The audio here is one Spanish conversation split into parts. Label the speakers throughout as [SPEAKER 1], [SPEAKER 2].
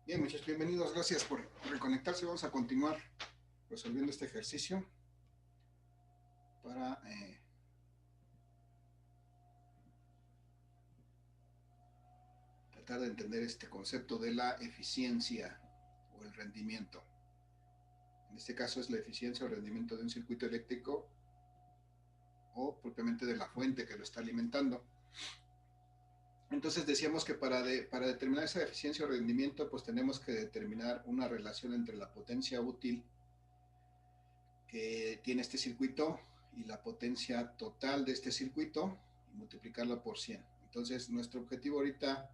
[SPEAKER 1] Bien, muchachos, bienvenidos. Gracias por reconectarse. Vamos a continuar resolviendo este ejercicio para tratar de entender este concepto de la eficiencia o el rendimiento. En este caso es la eficiencia o rendimiento de un circuito eléctrico o propiamente de la fuente que lo está alimentando. Entonces decíamos que para determinar esa eficiencia o rendimiento, pues tenemos que determinar una relación entre la potencia útil que tiene este circuito y la potencia total de este circuito y multiplicarla por 100. Entonces nuestro objetivo ahorita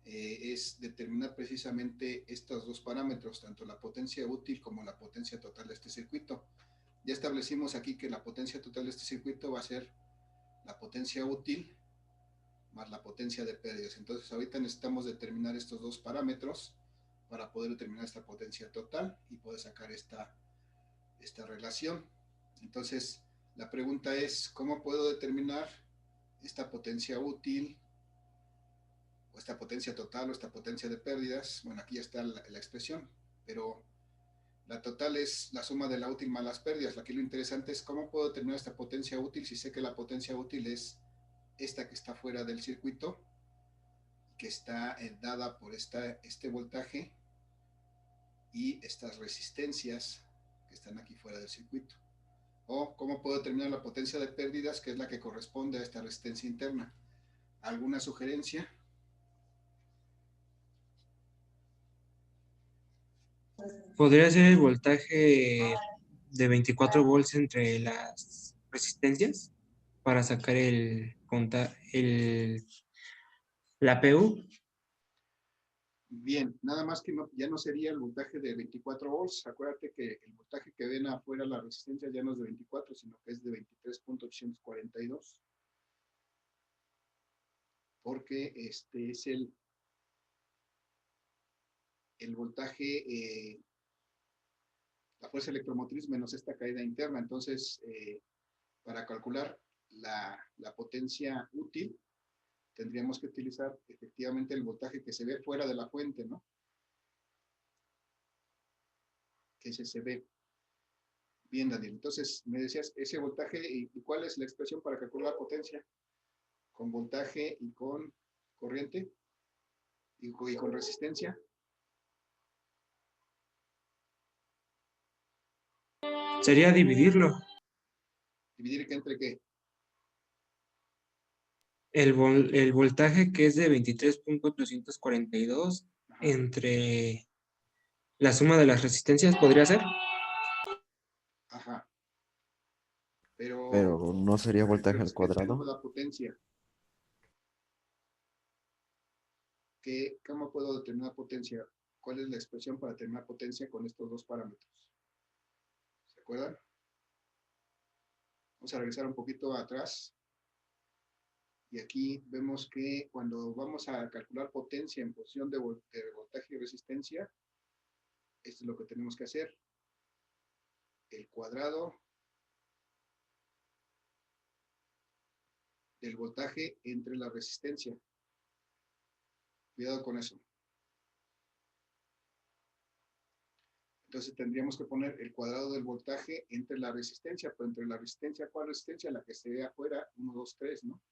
[SPEAKER 1] es determinar precisamente estos dos parámetros, tanto la potencia útil como la potencia total de este circuito. Ya establecimos aquí que la potencia total de este circuito va a ser la potencia útil más la potencia de pérdidas. Entonces ahorita necesitamos determinar estos dos parámetros para poder determinar esta potencia total y poder sacar esta relación. Entonces la pregunta es, ¿cómo puedo determinar esta potencia útil o esta potencia total o esta potencia de pérdidas? Bueno, aquí ya está la expresión, pero la total es la suma de la útil más las pérdidas. Aquí lo interesante es cómo puedo determinar esta potencia útil si sé que la potencia útil es esta que está fuera del circuito, que está dada por este voltaje y estas resistencias que están aquí fuera del circuito. O cómo puedo determinar la potencia de pérdidas, que es la que corresponde a esta resistencia interna. ¿Alguna sugerencia?
[SPEAKER 2] ¿Podría ser el voltaje de 24 volts entre las resistencias para sacar la PU?
[SPEAKER 1] Bien, nada más que no, ya no sería el voltaje de 24 volts. Acuérdate que el voltaje que ven afuera, la resistencia ya no es de 24, sino que es de 23.842, porque este es el voltaje, la fuerza electromotriz menos esta caída interna. Entonces, para calcular la potencia útil, tendríamos que utilizar efectivamente el voltaje que se ve fuera de la fuente, ¿no? Que se ve. Bien, Daniel. Entonces, me decías ese voltaje y cuál es la expresión para calcular la potencia con voltaje y con corriente y con resistencia.
[SPEAKER 2] Sería dividirlo.
[SPEAKER 1] Dividir entre qué.
[SPEAKER 2] El voltaje que es de 23.842
[SPEAKER 1] Ajá,
[SPEAKER 2] entre la suma de las resistencias, ¿podría ser?
[SPEAKER 1] ajá. Pero
[SPEAKER 3] Pero no sería voltaje al
[SPEAKER 1] tenemos
[SPEAKER 3] cuadrado.
[SPEAKER 1] la potencia. ¿Cómo puedo determinar potencia? ¿Cuál es la expresión para determinar potencia con estos dos parámetros? ¿Se acuerdan? Vamos a regresar un poquito atrás. Y aquí vemos que cuando vamos a calcular potencia en función de voltaje y resistencia, esto es lo que tenemos que hacer. El cuadrado del voltaje entre la resistencia. Cuidado con eso. Entonces tendríamos que poner el cuadrado del voltaje entre la resistencia, pero entre la resistencia, ¿cuál resistencia? La que se ve afuera, 1, 2, 3, ¿no?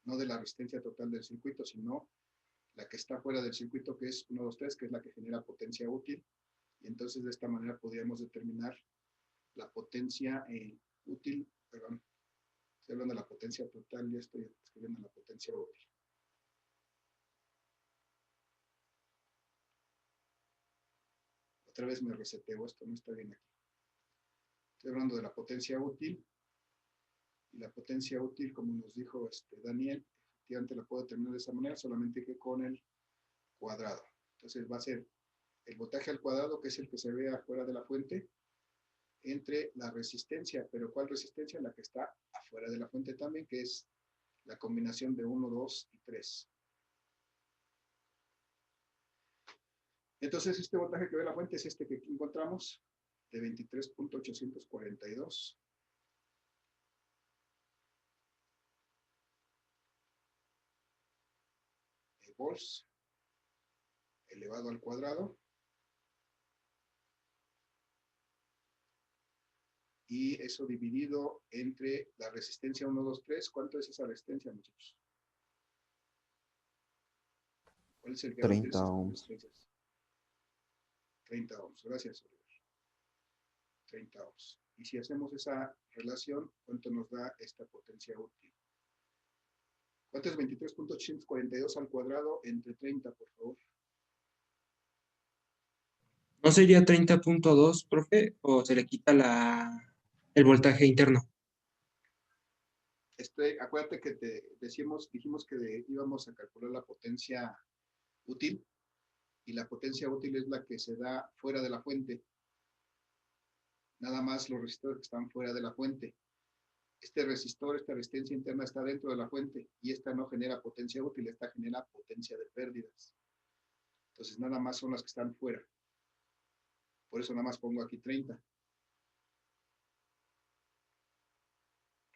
[SPEAKER 1] No de la resistencia total del circuito, sino la que está fuera del circuito, que es 1, 2, 3, que es la que genera potencia útil. Y entonces de esta manera podríamos determinar la potencia útil, perdón, estoy hablando de la potencia total, ya estoy escribiendo la potencia útil. Otra vez me reseteo, esto no está bien aquí. Estoy hablando de la potencia útil, y la potencia útil, como nos dijo Daniel, efectivamente la puedo determinar de esa manera, solamente que con el cuadrado. Entonces va a ser el voltaje al cuadrado, que es el que se ve afuera de la fuente, entre la resistencia, pero ¿cuál resistencia? La que está afuera de la fuente también, que es la combinación de 1, 2 y 3. Entonces este voltaje que ve la fuente es este que aquí encontramos, de 23.842 volts. elevado al cuadrado. Y eso dividido entre la resistencia 1, 2, 3. ¿Cuánto es esa resistencia, muchachos? ¿Cuál es el que
[SPEAKER 3] 30 ohms.
[SPEAKER 1] 30 ohms. Gracias, Oliver. 30 ohms. Y si hacemos esa relación, ¿cuánto nos da esta potencia útil? ¿Cuánto es 23.842 al cuadrado entre 30, por favor?
[SPEAKER 2] ¿No sería 30.2, profe? ¿O se le quita el voltaje interno?
[SPEAKER 1] Acuérdate que dijimos que íbamos a calcular la potencia útil, y la potencia útil es la que se da fuera de la fuente. Nada más los resistores que están fuera de la fuente. Este resistor, esta resistencia interna está dentro de la fuente, y esta no genera potencia útil, esta genera potencia de pérdidas. Entonces nada más son las que están fuera. Por eso nada más pongo aquí 30.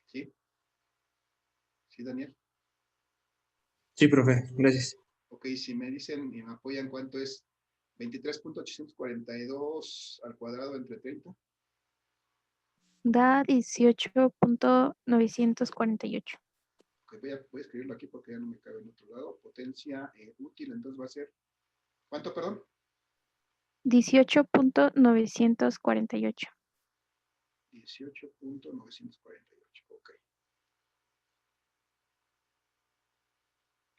[SPEAKER 1] ¿Sí? ¿Sí, Daniel?
[SPEAKER 2] Sí, profe, gracias.
[SPEAKER 1] Ok, si me dicen y me apoyan, ¿cuánto es 23.842 al cuadrado entre 30?
[SPEAKER 4] Da 18.948.
[SPEAKER 1] Ok, voy a escribirlo aquí porque ya no me cabe en otro lado. Potencia útil, entonces va a ser, ¿cuánto, perdón?
[SPEAKER 4] 18.948.
[SPEAKER 1] 18.948, ok.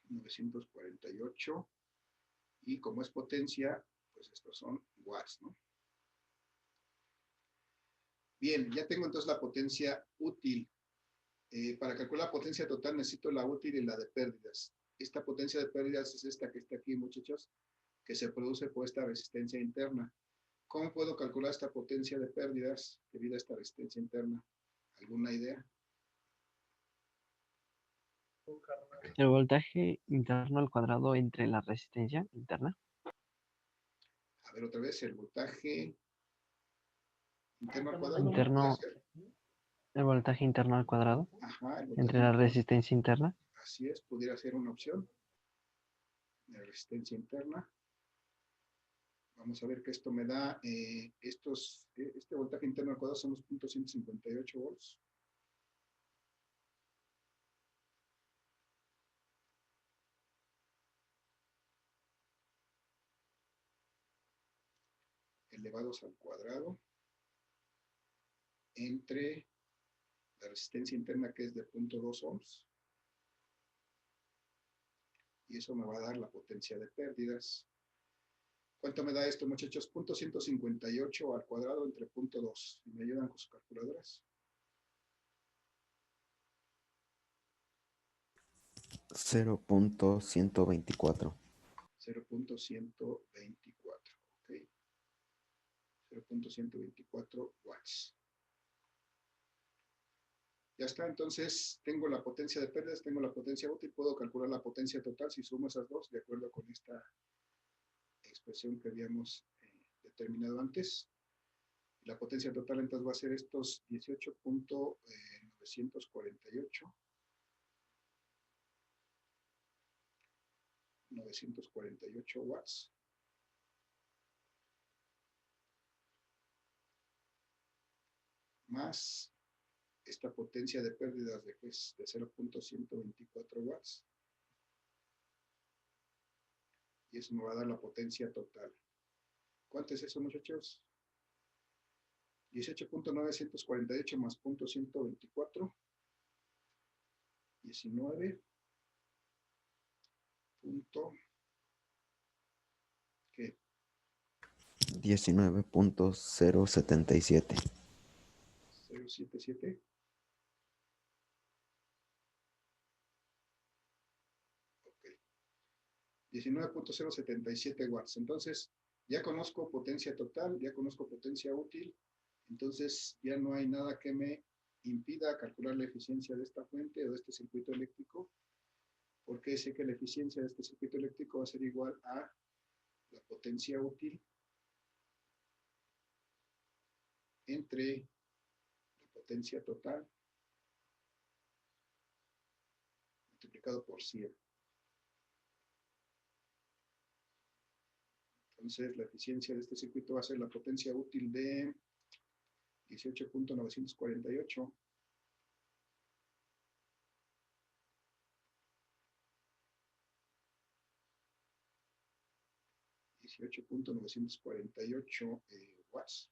[SPEAKER 1] 948. Y como es potencia, pues estos son watts, ¿no? Bien, ya tengo entonces la potencia útil. Para calcular la potencia total necesito la útil y la de pérdidas. Esta potencia de pérdidas es esta que está aquí, muchachos, que se produce por esta resistencia interna. ¿Cómo puedo calcular esta potencia de pérdidas debido a esta resistencia interna? ¿Alguna idea?
[SPEAKER 5] El voltaje interno al cuadrado entre la resistencia interna.
[SPEAKER 1] A ver, otra vez, el voltaje interno al cuadrado.
[SPEAKER 5] El voltaje interno al cuadrado.
[SPEAKER 1] Ajá, el
[SPEAKER 5] entre la resistencia interna.
[SPEAKER 1] Así es, pudiera ser una opción. La resistencia interna. Vamos a ver que esto me da, este voltaje interno al cuadrado son los 0.158 volts. Elevados al cuadrado entre la resistencia interna, que es de 0.2 ohms, y eso me va a dar la potencia de pérdidas. ¿Cuánto me da esto, muchachos? 0.158 al cuadrado entre 0.2. ¿Me ayudan con sus calculadoras?
[SPEAKER 3] 0.124.
[SPEAKER 1] 0.124, ok. 0.124 watts. Ya está, entonces tengo la potencia de pérdidas, tengo la potencia útil, puedo calcular la potencia total si sumo esas dos, de acuerdo con esta expresión que habíamos determinado antes. La potencia total entonces va a ser estos 18.948. 948 watts. Más esta potencia de pérdidas de 0.124 watts. Y eso me va a dar la potencia total. ¿Cuánto es eso, muchachos? 18.948 más 0.124. 19. ¿Qué?
[SPEAKER 3] 19.077.
[SPEAKER 1] 077. Ok. 19.077 watts. Entonces, ya conozco potencia total, ya conozco potencia útil. Entonces, ya no hay nada que me impida calcular la eficiencia de esta fuente o de este circuito eléctrico, porque sé que la eficiencia de este circuito eléctrico va a ser igual a la potencia útil entre la potencia total multiplicado por 100. Entonces, la eficiencia de este circuito va a ser la potencia útil de 18.948. 18.948 watts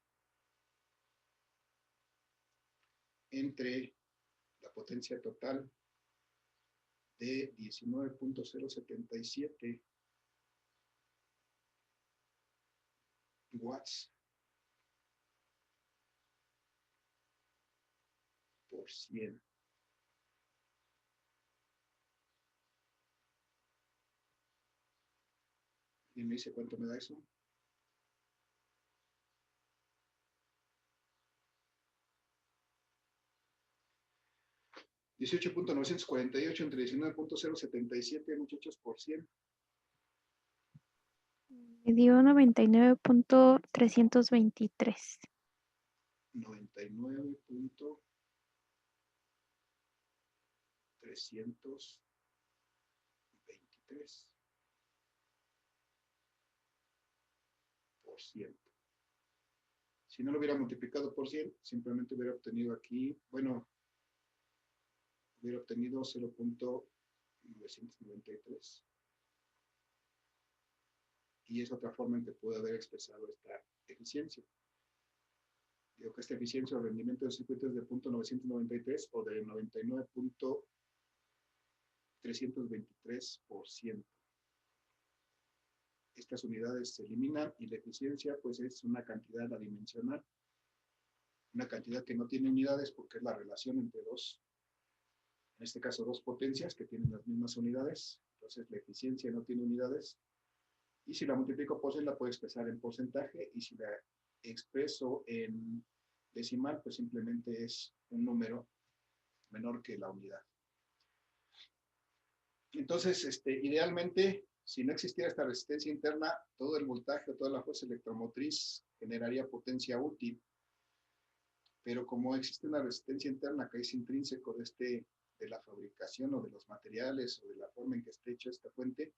[SPEAKER 1] entre la potencia total de 19.077 watts por 100. ¿Y me dice cuánto me da eso? $18.948 entre 19.077, muchachos, por 100.
[SPEAKER 4] Me dio 99.323.
[SPEAKER 1] 99.323 por 100. Si no lo hubiera multiplicado por 100, simplemente hubiera obtenido aquí, bueno, hubiera obtenido 0.993. Y es otra forma en que puedo haber expresado esta eficiencia. Digo que esta eficiencia o rendimiento del circuito es de 0.993 o de 99.323%. Estas unidades se eliminan y la eficiencia pues es una cantidad adimensional, una cantidad que no tiene unidades porque es la relación entre dos, en este caso dos potencias que tienen las mismas unidades. Entonces la eficiencia no tiene unidades y si la multiplico por 100 la puedo expresar en porcentaje y si la expreso en decimal pues simplemente es un número menor que la unidad. Entonces, idealmente, si no existiera esta resistencia interna, todo el voltaje o toda la fuerza electromotriz generaría potencia útil. Pero como existe una resistencia interna que es intrínseco de la fabricación o de los materiales o de la forma en que esté hecha esta fuente,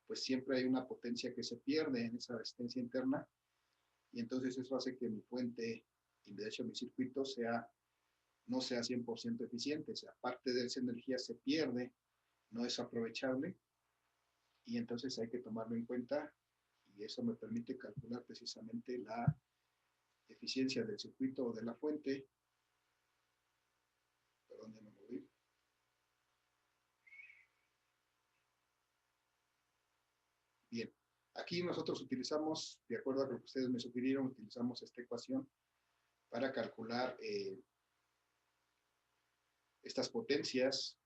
[SPEAKER 1] pues siempre hay una potencia que se pierde en esa resistencia interna. Y entonces eso hace que mi fuente, y de hecho mi circuito, no sea 100% eficiente. O sea, parte de esa energía se pierde, no es aprovechable y entonces hay que tomarlo en cuenta y eso me permite calcular precisamente la eficiencia del circuito o de la fuente. Perdón, ya me moví. Bien, aquí nosotros utilizamos, de acuerdo a lo que ustedes me sugirieron, utilizamos esta ecuación para calcular estas potencias,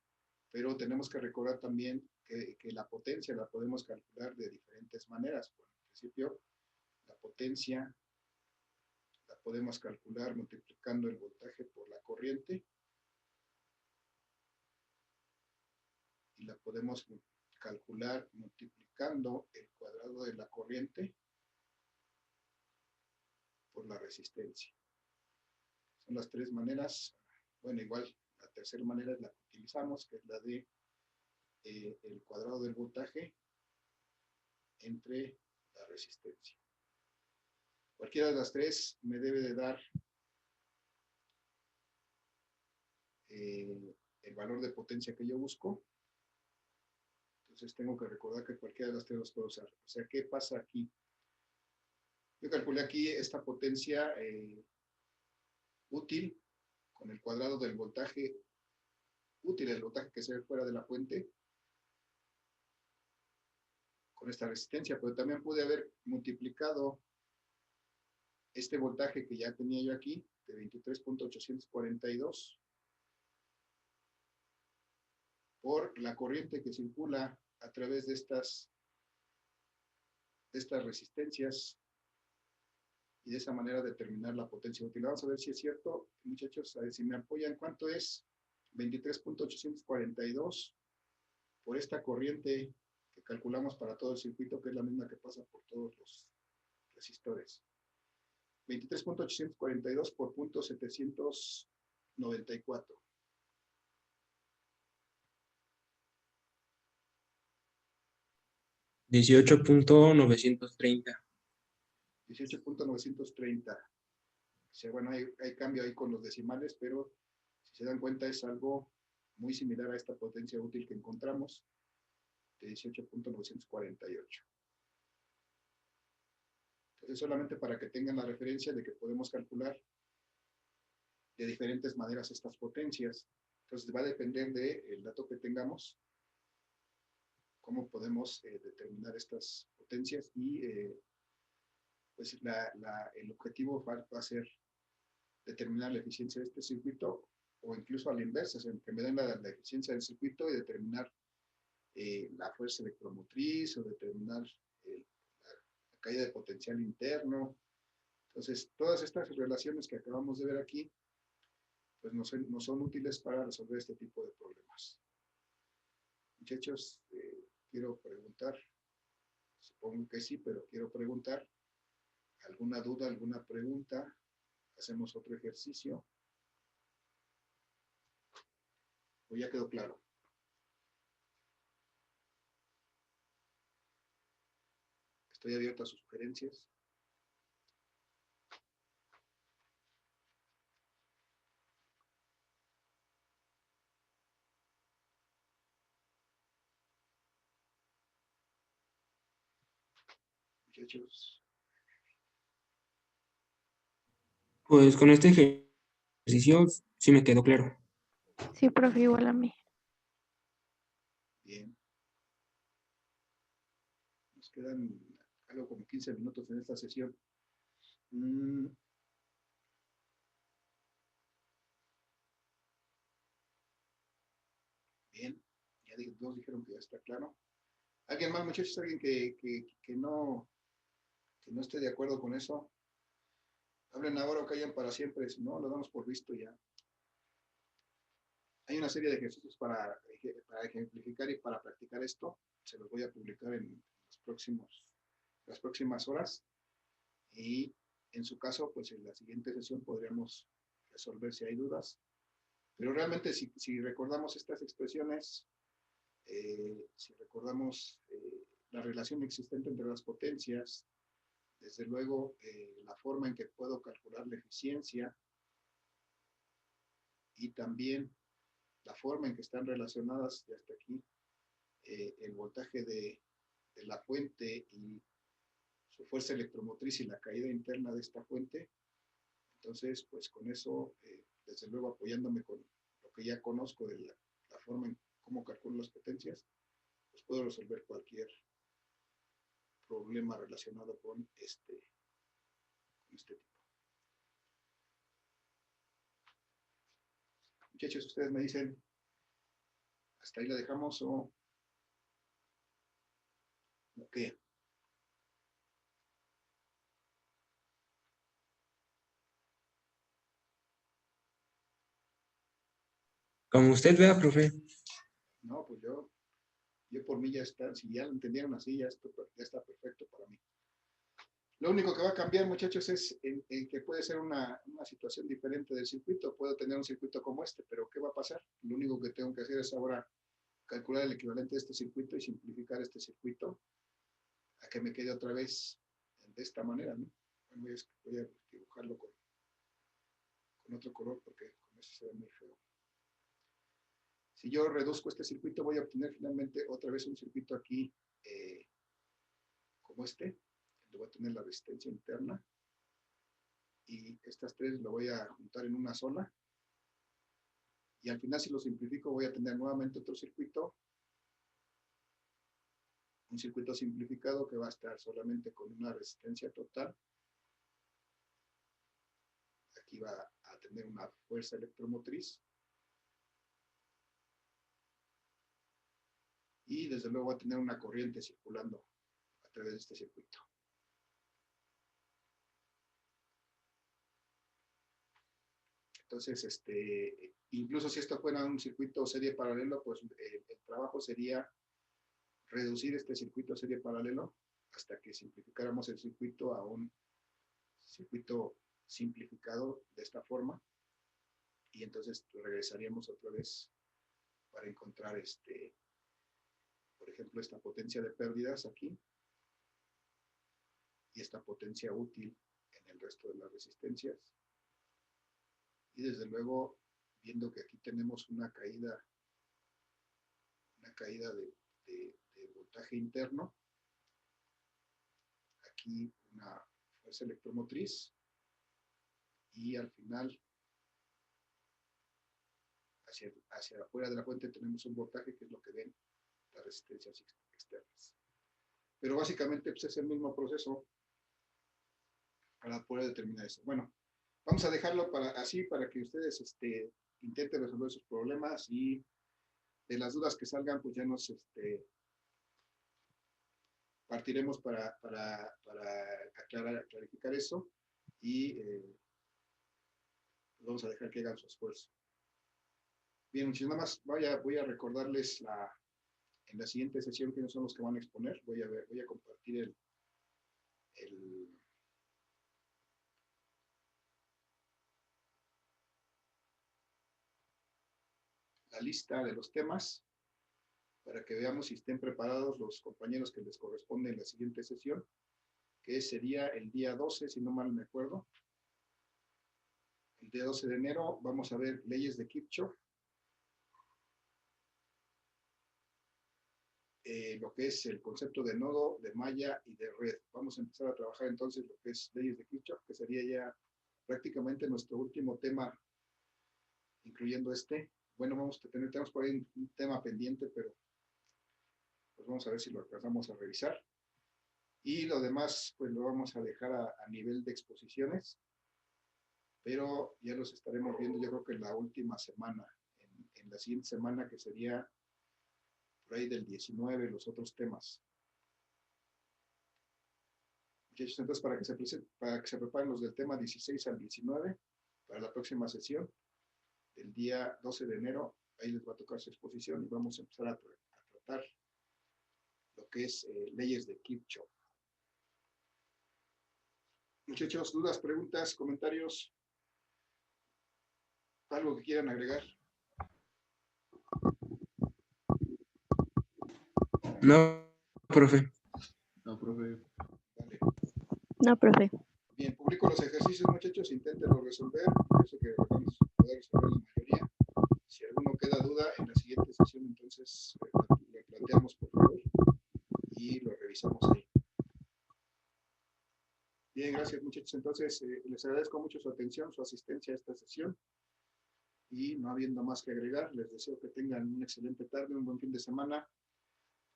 [SPEAKER 1] pero tenemos que recordar también que la potencia la podemos calcular de diferentes maneras. Bueno, en principio, la potencia la podemos calcular multiplicando el voltaje por la corriente y la podemos calcular multiplicando el cuadrado de la corriente por la resistencia. Son las tres maneras. Bueno, igual la tercera manera es la que utilizamos, que es la de el cuadrado del voltaje entre la resistencia. Cualquiera de las tres me debe de dar el valor de potencia que yo busco. Entonces tengo que recordar que cualquiera de las tres los puedo usar. O sea, ¿qué pasa aquí? Yo calculé aquí esta potencia útil con el cuadrado del voltaje útil, el voltaje que se ve fuera de la fuente, con esta resistencia, pero también pude haber multiplicado este voltaje que ya tenía yo aquí, de 23.842, por la corriente que circula a través de estas resistencias y de esa manera determinar la potencia útil. Vamos a ver si es cierto, muchachos, a ver si me apoyan. ¿Cuánto es 23.842 por esta corriente que calculamos para todo el circuito, que es la misma que pasa por todos los resistores? 23.842 por 0.794.
[SPEAKER 2] $18.930.
[SPEAKER 1] 18.930. O sea, bueno, hay cambio ahí con los decimales, pero si se dan cuenta es algo muy similar a esta potencia útil que encontramos de 18.948. Entonces, solamente para que tengan la referencia de que podemos calcular de diferentes maneras estas potencias. Entonces, va a depender del dato que tengamos, cómo podemos determinar estas potencias y pues el objetivo va a ser determinar la eficiencia de este circuito o incluso a la inversa, que me den la eficiencia del circuito y determinar la fuerza electromotriz o determinar la caída de potencial interno. Entonces, todas estas relaciones que acabamos de ver aquí, pues nos son útiles para resolver este tipo de problemas. Muchachos, quiero preguntar, supongo que sí, pero quiero preguntar, ¿alguna duda, alguna pregunta? Hacemos otro ejercicio. ¿O ya quedó claro? Estoy abierto a sus sugerencias. Muchachos.
[SPEAKER 2] Pues con este ejercicio sí me quedó claro.
[SPEAKER 4] Sí, profe, igual a mí.
[SPEAKER 1] Bien. Nos quedan algo como 15 minutos en esta sesión. Bien. Ya todos dijeron que ya está claro. ¿Alguien más, muchachos? ¿Alguien que no esté de acuerdo con eso? Hablen ahora o callen para siempre. Si no, lo damos por visto ya. Hay una serie de ejercicios para ejemplificar y para practicar esto. Se los voy a publicar en las próximas horas. Y en su caso, pues en la siguiente sesión podríamos resolver si hay dudas. Pero realmente si recordamos estas expresiones, si recordamos la relación existente entre las potencias, desde luego la forma en que puedo calcular la eficiencia y también la forma en que están relacionadas, y hasta aquí, el voltaje de la fuente y su fuerza electromotriz y la caída interna de esta fuente. Entonces, pues con eso, desde luego apoyándome con lo que ya conozco de la forma en cómo calculo las potencias, pues puedo resolver cualquier problema relacionado con este tipo. Muchachos, ustedes me dicen, ¿hasta ahí la dejamos o qué?
[SPEAKER 2] Como usted vea, profe.
[SPEAKER 1] No, pues yo por mí ya está, si ya lo entendieron así, ya está perfecto para mí. Lo único que va a cambiar, muchachos, es en que puede ser una situación diferente del circuito. Puedo tener un circuito como este, pero ¿qué va a pasar? Lo único que tengo que hacer es ahora calcular el equivalente de este circuito y simplificar este circuito a que me quede otra vez de esta manera, ¿no? Voy a dibujarlo con otro color porque con eso se ve muy feo. Si yo reduzco este circuito, voy a obtener finalmente otra vez un circuito aquí como este. Le voy a tener la resistencia interna. Y estas tres lo voy a juntar en una sola. Y al final, si lo simplifico, voy a tener nuevamente otro circuito. Un circuito simplificado que va a estar solamente con una resistencia total. Aquí va a tener una fuerza electromotriz. Y desde luego va a tener una corriente circulando a través de este circuito. Entonces, incluso si esto fuera un circuito serie paralelo, pues el trabajo sería reducir este circuito serie paralelo hasta que simplificáramos el circuito a un circuito simplificado de esta forma. Y entonces regresaríamos otra vez para encontrar, por ejemplo, esta potencia de pérdidas aquí. y esta potencia útil en el resto de las resistencias. Y desde luego, viendo que aquí tenemos una caída de voltaje interno, aquí una fuerza electromotriz, y al final hacia afuera de la fuente tenemos un voltaje que es lo que ven las resistencias externas. Pero básicamente pues, es el mismo proceso para poder determinar eso. Bueno, vamos a dejarlo así para que ustedes intenten resolver sus problemas, y de las dudas que salgan pues ya nos partiremos para clarificar eso, y vamos a dejar que hagan su esfuerzo. Bien, muchachos, nada más voy a recordarles en la siguiente sesión quiénes son los que van a exponer. Voy a compartir la lista de los temas para que veamos si estén preparados los compañeros que les corresponde en la siguiente sesión, que sería el día 12, si no mal me acuerdo. El día 12 de enero vamos a ver leyes de Kirchhoff, lo que es el concepto de nodo, de malla y de red. Vamos a empezar a trabajar entonces lo que es leyes de Kirchhoff, que sería ya prácticamente nuestro último tema, incluyendo este. Bueno, tenemos por ahí un tema pendiente, pero pues vamos a ver si lo alcanzamos a revisar. Y lo demás, pues lo vamos a dejar a nivel de exposiciones, pero ya los estaremos viendo yo creo que en la última semana, en la siguiente semana, que sería por ahí del 19, los otros temas. Muchachos, entonces para que se preparen los del tema 16 al 19, para la próxima sesión, el día 12 de enero, ahí les va a tocar su exposición y vamos a empezar a tratar lo que es leyes de Kirchhoff. Muchachos, dudas, preguntas, comentarios, algo que quieran agregar.
[SPEAKER 2] No, profe.
[SPEAKER 6] No, profe.
[SPEAKER 1] Vale.
[SPEAKER 4] No, profe.
[SPEAKER 1] Bien, publico los ejercicios, muchachos, inténtenlo resolver. Pienso que vamos a poder resolver la mayoría. Si alguno queda duda, en la siguiente sesión, entonces le planteamos, por favor, y lo revisamos ahí. Bien, gracias, muchachos. Entonces, les agradezco mucho su atención, su asistencia a esta sesión. Y no habiendo más que agregar, les deseo que tengan una excelente tarde, un buen fin de semana.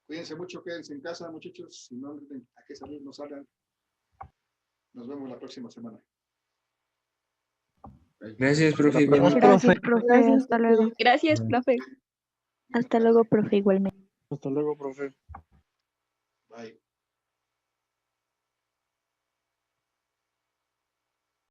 [SPEAKER 1] Cuídense mucho, quédense en casa, muchachos. Si no tienen a qué salir, no salgan. Nos vemos la próxima semana.
[SPEAKER 2] Gracias, profe. Igualmente.
[SPEAKER 4] Gracias, profe. Hasta luego.
[SPEAKER 7] Gracias, profe.
[SPEAKER 4] Hasta luego, profe, igualmente.
[SPEAKER 6] Hasta luego, profe.
[SPEAKER 1] Bye.